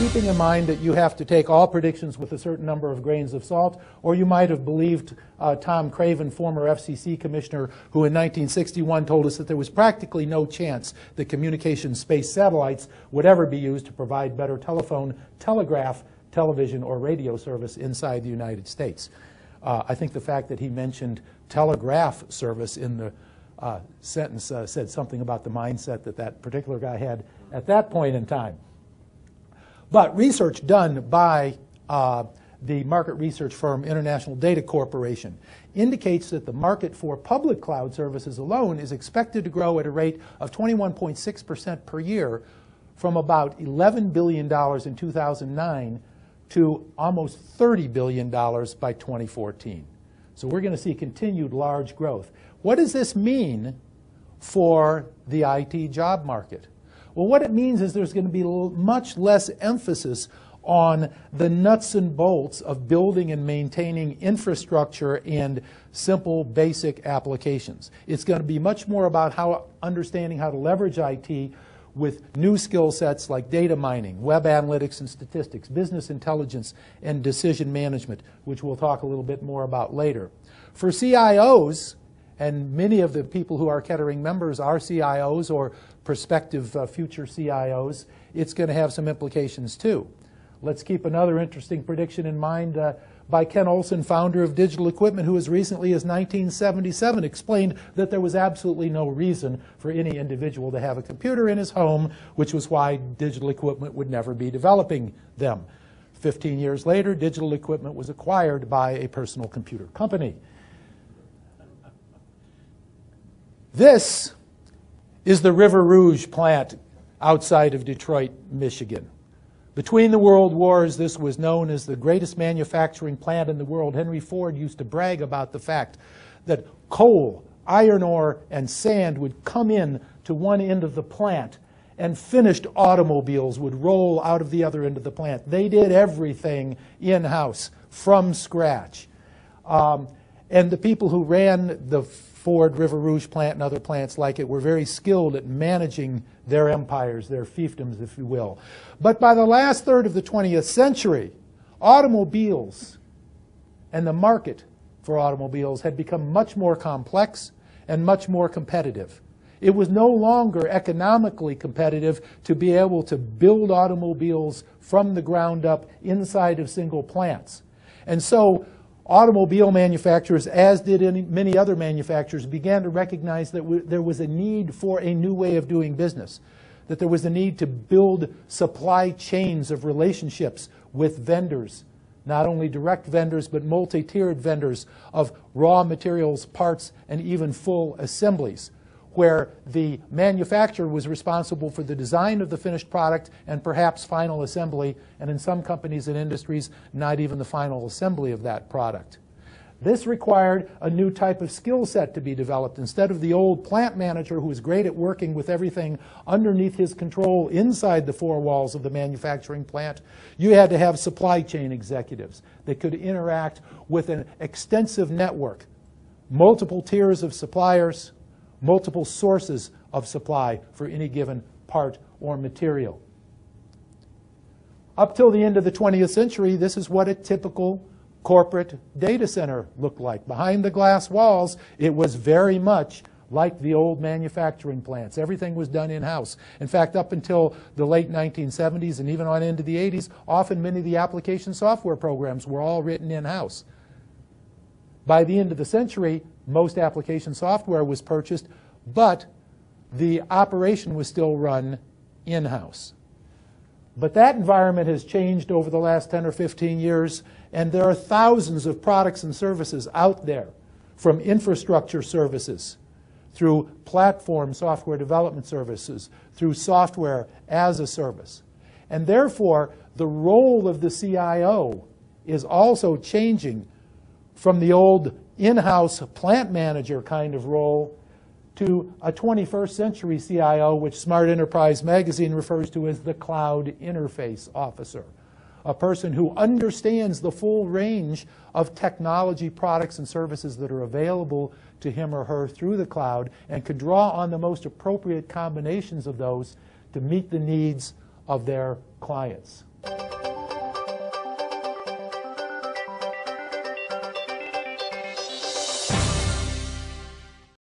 keeping in mind that you have to take all predictions with a certain number of grains of salt, or you might have believed Tom Craven, former FCC commissioner, who in 1961 told us that there was practically no chance that communication space satellites would ever be used to provide better telephone, telegraph, television, or radio service inside the United States. I think the fact that he mentioned telegraph service in the sentence said something about the mindset that that particular guy had at that point in time. But research done by the market research firm International Data Corporation indicates that the market for public cloud services alone is expected to grow at a rate of 21.6% per year, from about $11 billion in 2009 to almost $30 billion by 2014. So we're going to see continued large growth. What does this mean for the IT job market? Well, what it means is there's going to be much less emphasis on the nuts and bolts of building and maintaining infrastructure and simple, basic applications. It's going to be much more about understanding how to leverage IT with new skill sets like data mining, web analytics and statistics, business intelligence, and decision management, which we'll talk a little bit more about later. For CIOs, and many of the people who are Kettering members are CIOs or prospective future CIOs, it's going to have some implications too. Let's keep another interesting prediction in mind by Ken Olsen, founder of Digital Equipment, who as recently as 1977 explained that there was absolutely no reason for any individual to have a computer in his home, which was why Digital Equipment would never be developing them. 15 years later, Digital Equipment was acquired by a personal computer company. This is the River Rouge plant outside of Detroit, Michigan. Between the world wars, this was known as the greatest manufacturing plant in the world. Henry Ford used to brag about the fact that coal, iron ore, and sand would come in to one end of the plant, and finished automobiles would roll out of the other end of the plant. They did everything in-house, from scratch. And the people who ran the Ford River Rouge plant and other plants like it were very skilled at managing their empires, their fiefdoms, if you will. But by the last third of the 20th century, automobiles and the market for automobiles had become much more complex and much more competitive. It was no longer economically competitive to be able to build automobiles from the ground up inside of single plants. And so automobile manufacturers, as did many other manufacturers, began to recognize that there was a need for a new way of doing business, that there was a need to build supply chains of relationships with vendors, not only direct vendors, but multi-tiered vendors of raw materials, parts, and even full assemblies, where the manufacturer was responsible for the design of the finished product and perhaps final assembly, and in some companies and industries, not even the final assembly of that product. This required a new type of skill set to be developed. Instead of the old plant manager who was great at working with everything underneath his control inside the four walls of the manufacturing plant, you had to have supply chain executives that could interact with an extensive network, multiple tiers of suppliers, multiple sources of supply for any given part or material. Up till the end of the 20th century, this is what a typical corporate data center looked like. Behind the glass walls, it was very much like the old manufacturing plants. Everything was done in-house. In fact, up until the late 1970s and even on into the 80s, often many of the application software programs were all written in-house. By the end of the century, most application software was purchased, but the operation was still run in-house. But that environment has changed over the last 10 or 15 years, and there are thousands of products and services out there, from infrastructure services, through platform software development services, through software as a service. And therefore, the role of the CIO is also changing from the old in-house plant manager kind of role to a 21st century CIO, which Smart Enterprise Magazine refers to as the cloud interface officer, a person who understands the full range of technology products and services that are available to him or her through the cloud and can draw on the most appropriate combinations of those to meet the needs of their clients.